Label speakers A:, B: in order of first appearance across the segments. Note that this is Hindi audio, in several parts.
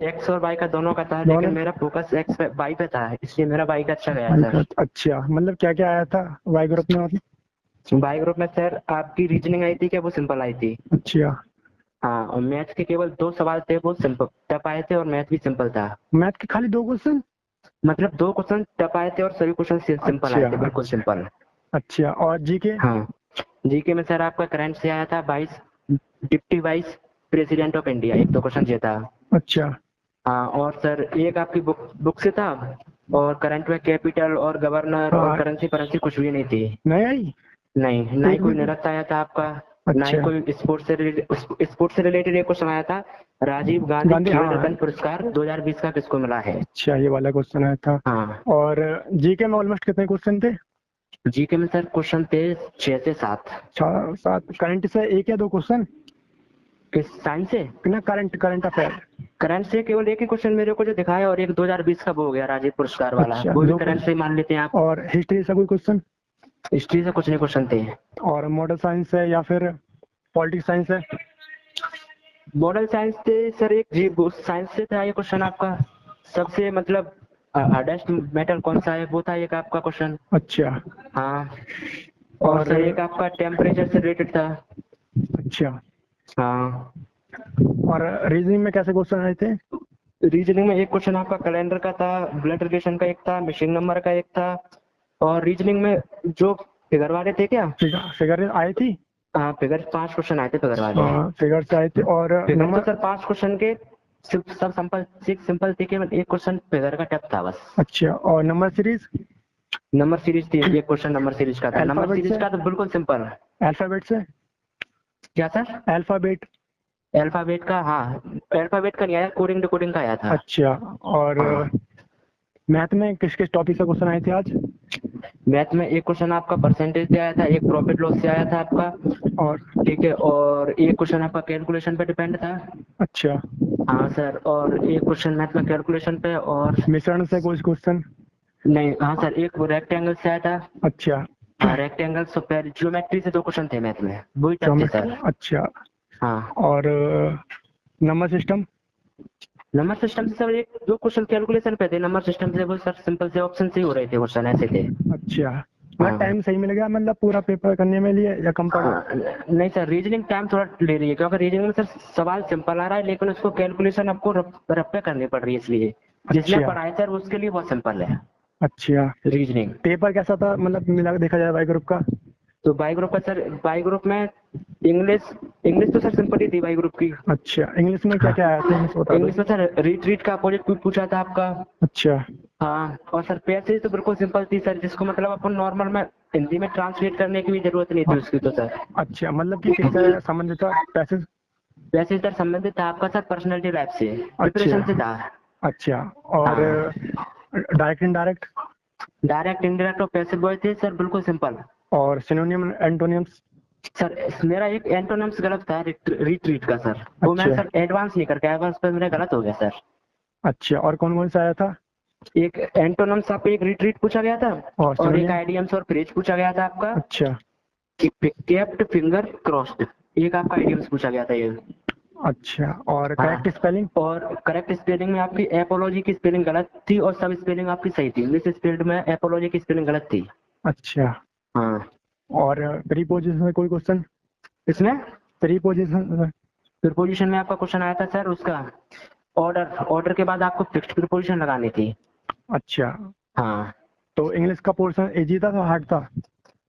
A: एक्स और वाई का दोनों का था, लेकिन
B: दोनों?
A: मेरा फोकस एक्स पे वाई पे था, इसलिए मेरा वाई का अच्छा गया
B: वाई का?
A: सर।
B: अच्छा, मतलब क्या क्या आया था वाई ग्रुप में मतलब?
A: वाई ग्रुप में सर आपकी रीजनिंग आई थी क्या, वो सिंपल आई थी।
B: अच्छा।
A: हाँ, और मैथ के केवल 2 सवाल थे, वो सिंपल टफ आए थे, और मैथ भी सिंपल था।
B: मैथ के खाली 2 क्वेश्चन?
A: मतलब 2 क्वेश्चन टफ आए थे और सभी क्वेश्चन सिंपल आए
B: अच्छा
A: थे, बिल्कुल
B: अच्छा।
A: सिंपल।
B: अच्छा, और जीके?
A: हाँ, जीके में सर आपका करंट से आया था 22, deputy vice president of India, एक दो क्वेश्चन ये था।
B: अच्छा।
A: हाँ, और सर एक आपकी बुक बुक से था, और करंट में कैपिटल और गवर्नर और
B: हाँ।
A: करेंसी करेंसी कुछ भी नहीं थी।
B: नहीं आई?
A: नहीं, ना ही
B: एक भी
A: कोई
B: नहीं?
A: नृत्य आया था आपका, ना ही
B: अच्छा।
A: कोई स्पोर्ट्स से रिलेटेड एक क्वेश्चन आया था। राजीव गांधी
B: गांधी,
A: खेल
B: हाँ।
A: रत्न पुरस्कार 2020 का किसको मिला है।
B: अच्छा, ये वाला क्वेश्चन आया था।
A: हाँ,
B: और जीके में ऑलमोस्ट कितने क्वेश्चन थे?
A: जीके में सर क्वेश्चन थे 6 से 7।
B: 6 7? करंट से एक या 2 क्वेश्चन?
A: किस साइंस से?
B: ना, करंट करंट अफेयर।
A: करंट से केवल एक ही क्वेश्चन मेरे को जो दिखाया, और एक 2020 का वो हो गया राजीव पुरस्कार वाला,
B: अच्छा,
A: वो भी
B: दो
A: करंट से ही
B: क्वेश्चन।
A: मान लेते हैं आप।
B: और हिस्ट्री से कोई क्वेश्चन?
A: हिस्ट्री से कुछ नहीं क्वेश्चन थे।
B: और मॉडल साइंस है या फिर पॉलिटिक्स साइंस है?
A: मॉडल साइंस थे सर, एक जी साइंस से था ये क्वेश्चन आपका। सबसे मतलब हार्डेस्ट मेटल कौन सा है, वो था एक आपका क्वेश्चन।
B: अच्छा।
A: हाँ, और
B: और
A: सर एक आपका टेम्परेचर से रिलेटेड था।
B: अच्छा।
A: हाँ,
B: और रीजनिंग में कैसे क्वेश्चन आए थे?
A: रीजनिंग में एक क्वेश्चन आपका कैलेंडर का था, ब्लड रिलेशन का एक था, मिसिंग नंबर का एक था, और रीजनिंग में जो फिगर वाले थे क्या।
B: फिगर फिगर आई थी?
A: हाँ, फिगर 5 क्वेश्चन आए थे फिगर वाले।
B: हाँ, फिगर से आए थे। और
A: फिगर तो
B: नंबर?
A: सर 5 क्वेश्चन के सिर्फ सब सिंपल थे, केवल एक क्वेश्चन फिगर का टफ था बस।
B: अच्छा, और नंबर सीरीज?
A: नंबर सीरीज थी, एक क्वेश्चन नंबर सीरीज का था, नंबर
B: अल्फाबेट
A: सीरीज
B: से?
A: का तो बिल्कुल सिंपल है।
B: अल्फाबेट से?
A: क्या सर?
B: अल्फाबेट?
A: अल्फाबेट का, हाँ। अल्फाबेट का नहीं आया, कोडिंग डिकोडिंग का आया था।
B: अच्छा। और
A: हाँ,
B: मैथ में किस किस टॉपिक से क्वेश्चन आए थे आज?
A: मैथ में एक क्वेश्चन आपका परसेंटेज से आया था, एक प्रॉफिट लॉस से आया था आपका।
B: और
A: ठीक है, और एक क्वेश्चन आपका कैलकुलेशन पे डिपेंड था।
B: अच्छा,
A: हाँ सर, और एक क्वेश्चन मैथ में कैलकुलेशन पे, और
B: मिश्रण से कुछ क्वेश्चन?
A: नहीं, हाँ सर, एक वो रेक्टेंगल से आया था।
B: अच्छा।
A: हाँ, रेक्टेंगल स्क्वायर ज्योमेट्री से 2 क्वेश्चन थे मैथ में, वही टफ थे
B: ज्योमेट्री,
A: सर।
B: अच्छा।
A: हाँ,
B: और नंबर सिस्टम?
A: नंबर सिस्टम से सर एक दो क्वेश्चन कैलकुलेशन पे थे, नंबर सिस्टम से वो सर सिंपल से ऑप्शन से ही हो रहे थे क्वेश्चन, ऐसे थे।
B: अच्छा, मतलब
A: हाँ,
B: टाइम सही मिल गया मतलब पूरा पेपर करने में लिए या कम पड़ा?
A: हाँ, नहीं सर, रीजनिंग टाइम थोड़ा ले रही है, क्योंकि रीजनिंग में सर सवाल सिंपल आ रहा है, लेकिन उसको कैलकुलेशन आपको रफ पे करनी पड़ रही है, इसलिए जिसने
B: अच्छा।
A: पढ़ा है सर उसके लिए बहुत सिंपल है
B: अच्छा,
A: रीजनिंग।
B: पेपर कैसा था मतलब मिला देखा जाए वाई ग्रुप का?
A: तो बाई ग्रुप का सर, बाई ग्रुप में इंग्लिश इंग्लिश तो सर सिंपल ही थी बाई ग्रुप की।
B: अच्छा, इंग्लिश में क्या
A: हाँ,
B: क्या आया था, इंग्लिश बता दो।
A: इंग्लिश में सर रीट्रीट का अपोजिट पूछा था आपका।
B: अच्छा।
A: हाँ, और सर पैसेज तो बिल्कुल सिंपल थी सर, जिसको मतलब अपन नॉर्मल में हिंदी में ट्रांसलेट करने की भी जरूरत नहीं थी
B: हाँ,
A: उसकी तो सर।
B: अच्छा, मतलब कि किससे संबंधित था पैसेज?
A: पैसेज सर संबंधित था आपका सर पर्सनैलिटी लाइफ से,
B: अच्छा।
A: प्रिपरेशन से था।
B: अच्छा। और
A: हाँ,
B: डायरेक्ट इनडायरेक्ट?
A: डायरेक्ट इंडायरेक्ट और पैसिव वॉइस थे सर, बिल्कुल सिंपल।
B: और सिनोनियम एंटोनियम्स?
A: सर मेरा एक एंटोनिम्स गलत था, रिट्रीट का सर, वो मैं
B: अच्छा।
A: सर एडवांस नहीं करके, एडवांस पे मेरा गलत हो गया सर।
B: अच्छा, और कौन कौन सा आया था?
A: एक एंटोनिम्स आपको एक रिट्रीट पूछा गया था,
B: और
A: और एक
B: सिनोनियम?
A: आइडियम्स और फ्रेज पूछा गया था आपका।
B: अच्छा।
A: केप्ट फिंगर क्रॉस्ड, एक आपका आइडियम्स पूछा गया था ये।
B: अच्छा, और करेक्ट
A: हाँ,
B: स्पेलिंग?
A: और करेक्ट स्पेलिंग में आपकी एपोलॉजी की स्पेलिंग गलत थी, और सब स्पेलिंग आपकी सही थी, मिस स्पेल्ड में एपोलॉजी की स्पेलिंग गलत थी।
B: अच्छा।
A: हाँ,
B: और प्रीपोजिशन में कोई क्वेश्चन?
A: इसमें
B: प्रीपोजिशन?
A: प्रीपोजिशन में आपका क्वेश्चन आया था सर उसका, ऑर्डर ऑर्डर के बाद आपको फिक्स्ड प्रीपोजिशन लगानी थी।
B: अच्छा,
A: हाँ
B: तो इंग्लिश का पोर्शन इजी था तो हार्ड था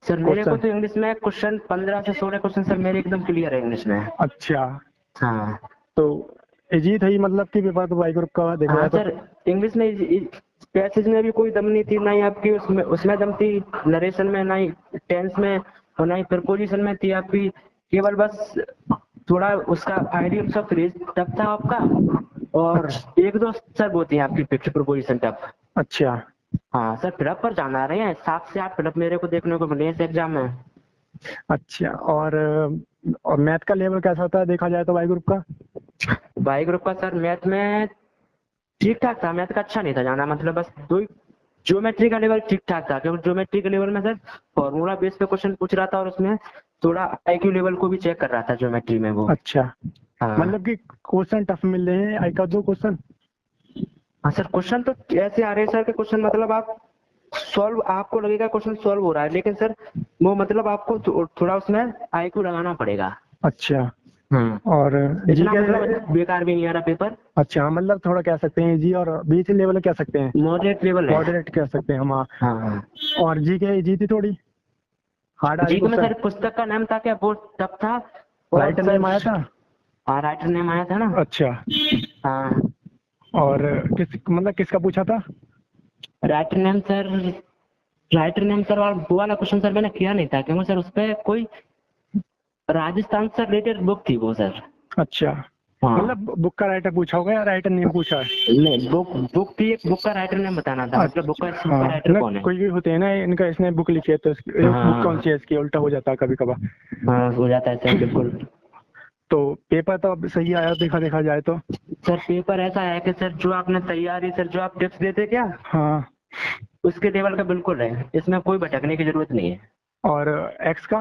A: सर, मेरे को
B: क्वेश्चन?
A: तो इंग्लिश में क्वेश्चन 15 से 16 क्वेश्चन सर मेरे एकदम क्लियर है इंग्लिश में।
B: अच्छा,
A: हाँ,
B: तो इजी था ही मतलब कि पेपर तो वाई ग्रुप का देखा
A: हाँ
B: जाए तो?
A: सर, इंग्लिश में पैसेज में भी कोई दम नहीं थी, ना ही आपकी उसमें उसमें दम थी, नरेशन में, ना ही टेंस में, और ना ही प्रपोजिशन में थी आपकी। केवल बस थोड़ा उसका आइडियम सा फ्रेज टफ था आपका, और
B: अच्छा।
A: एक दो सर वो थी आपकी फिक्स्ड प्रपोजिशन टफ।
B: अच्छा।
A: हाँ सर, फिलअप पर जाना रहे हैं, 7 से 8 फिलअप मेरे को देखने को मिले हैं इस एग्जाम में।
B: अच्छा, और मैथ का लेवल कैसा था देखा जाए तो वाई ग्रुप का?
A: बाई ग्रुप का सर मैथ में ठीक ठाक था, मैथ का अच्छा नहीं था जाना, मतलब बस दो ही। ज्योमेट्री का लेवल ठीक ठाक था, क्योंकि ज्योमेट्री के लेवल में सर फॉर्मूला बेस पे क्वेश्चन पूछ रहा था, और उसमें थोड़ा आईक्यू लेवल को भी चेक कर रहा था ज्योमेट्री में वो।
B: अच्छा,
A: हाँ,
B: मतलब कि क्वेश्चन टफ मिल रहे हैं, आई का 2 क्वेश्चन?
A: हाँ सर, क्वेश्चन तो ऐसे आ रहे हैं सर के क्वेश्चन, मतलब आप सॉल्व, आपको लगेगा क्वेश्चन सॉल्व हो रहा है, लेकिन सर वो मतलब आपको थोड़ा उसमें आईक्यू लगाना पड़ेगा।
B: अच्छा।
A: हम्म।
B: और जी
A: इतना
B: के,
A: मतलब बेकार भी नहीं आ रहा पेपर।
B: अच्छा मतलब थोड़ा कह सकते हैं जी, और बीच लेवल कह सकते हैं,
A: मॉडरेट लेवल है।
B: मॉडरेट कह सकते हैं हम, हाँ।
A: हाँ।
B: और जी के जी थी थोड़ी हार्ड आ रही
A: जी को मैं
B: क्वेश्चन।
A: सर, पुस्तक का नाम था क्या वो तब था। और
B: राइटर
A: सर
B: नेम आया था।
A: हाँ, राइटर नेम आया था ना।
B: अच्छा।
A: हाँ।
B: और मतलब किसका पूछा था।
A: Writer name sir, writer name sir, और वो वाला क्वेश्चन सर मैंने किया नहीं था, क्योंकि सर उस पर कोई राजस्थान से रिलेटेड बुक थी वो सर।
B: अच्छा,
A: हाँ।
B: मतलब बुक का राइटर पूछा होगा या राइटर नेम पूछा है।
A: नहीं, बुक बुक थी, एक बुक का राइटर नेम बताना था, मतलब बुक का
B: अच्छा
A: सुपर
B: हाँ,
A: राइटर
B: ना
A: कौन है।
B: कोई भी होते हैं ना इनका, इसने बुक लिखी है तो बुक कौन सी
A: हाँ।
B: है इसकी, उल्टा हो जाता है कभी कभार।
A: हाँ, हो जाता है सर, बिल्कुल।
B: तो पेपर तो अब सही आया देखा देखा जाए तो।
A: सर पेपर ऐसा है कि सर जो आपने तैयारी, सर जो आप टिप्स देते क्या,
B: हाँ।
A: उसके लेवल का बिल्कुल है, इसमें कोई भटकने की जरूरत नहीं है।
B: और एक्स का।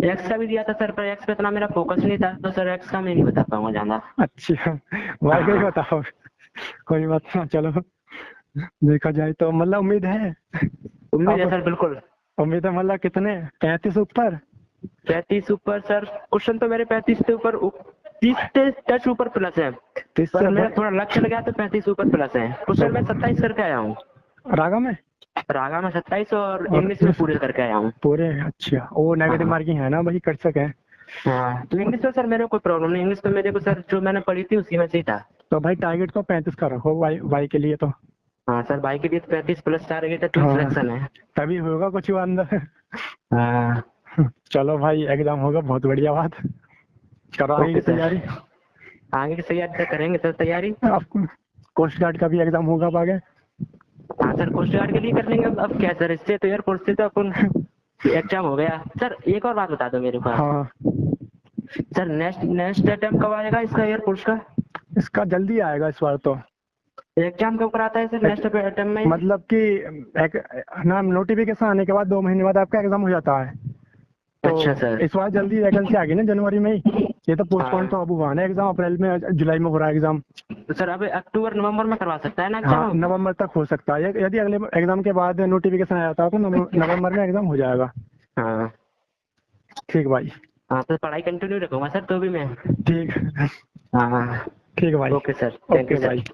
A: एक्स का भी दिया था सर, पर एक्स पे इतना मेरा फोकस नहीं था, तो सर एक्स का मैं नहीं बता पाऊंगा ज्यादा।
B: अच्छा, वाई का ही
A: हाँ।
B: बताओ। कोई बात ना, चलो देखा जाए तो मतलब उम्मीद है।
A: उम्मीद है
B: अब
A: सर, बिल्कुल।
B: उम्मीद है मतलब कितने 35 ऊपर।
A: 35 ऊपर सर, क्वेश्चन तो मेरे 35 से ऊपर, 30 से टच ऊपर प्लस है।
B: 30
A: पर
B: से
A: मेरा थोड़ा लक चल गया तो 35 ऊपर प्लस है। क्वेश्चन मैं 27 करके आया हूँ।
B: रागा में।
A: रागा में 27 और
B: और
A: इंग्लिश में पूरे करके आया हूँ।
B: पूरे, अच्छा वो नेगेटिव
A: हाँ।
B: मार्किंग है ना भाई, कर सके।
A: हाँ, तो इंग्लिश में सर मेरे को कोई प्रॉब्लम नहीं, इंग्लिश तो मेरे को सर जो मैंने पढ़ी थी उसी में से ही था।
B: तो भाई टारगेट तो 35 का रखो, वाई वाई के लिए तो।
A: हाँ सर, भाई के लिए तो 35 प्लस टारगेट है, तो
B: हाँ,
A: सिलेक्शन है।
B: तभी होगा कुछ वो अंदर।
A: हाँ।
B: चलो भाई एग्जाम होगा, बहुत बढ़िया बात। करो आगे
A: ओके
B: की
A: सर,
B: तैयारी।
A: आगे की तैयारी तो करेंगे सर, तैयारी।
B: आपको कोस्ट गार्ड का भी एग्जाम होगा अब आगे।
A: हाँ सर, कोस्ट गार्ड के लिए कर लेंगे। अब क्या सर, इससे तो एयरपोर्ट से तो अपन एग्जाम हो गया सर। एक और बात बता दो मेरे को आप।
B: हाँ,
A: सर नेक्स्ट नेक्स्ट अटेम्प्ट कब आएगा इसका, एयरपोर्ट का
B: इसका जल्दी आएगा इस बार तो।
A: एग्जाम कब कराता है सर नेक्स्ट अटेम्प्ट में।
B: मतलब कि एक नाम नोटिफिकेशन आने के बाद 2 महीने बाद आपका एग्जाम हो जाता है। तो
A: अच्छा सर।
B: इस बार जल्दी वैकेंसी आ गई ना जनवरी में ही। ये तो पोस्टपोन
A: हाँ।
B: तो अब हुआ ना एग्जाम, अप्रैल में जुलाई में हो रहा है एग्जाम।
A: तो सर अब अक्टूबर नवंबर में करवा सकता है ना
B: हाँ,
A: एग्जाम।
B: नवंबर तक हो सकता है, यदि अगले एग्जाम के बाद नोटिफिकेशन आ जाता है तो नवंबर में एग्जाम हो जाएगा।
A: हाँ।
B: ठीक भाई।
A: हाँ, तो पढ़ाई कंटिन्यू रखूंगा सर तो भी मैं।
B: ठीक।
A: हाँ हाँ।
B: ठीक भाई।
A: Okay sir, thank you
B: okay
A: sir.
B: भाई।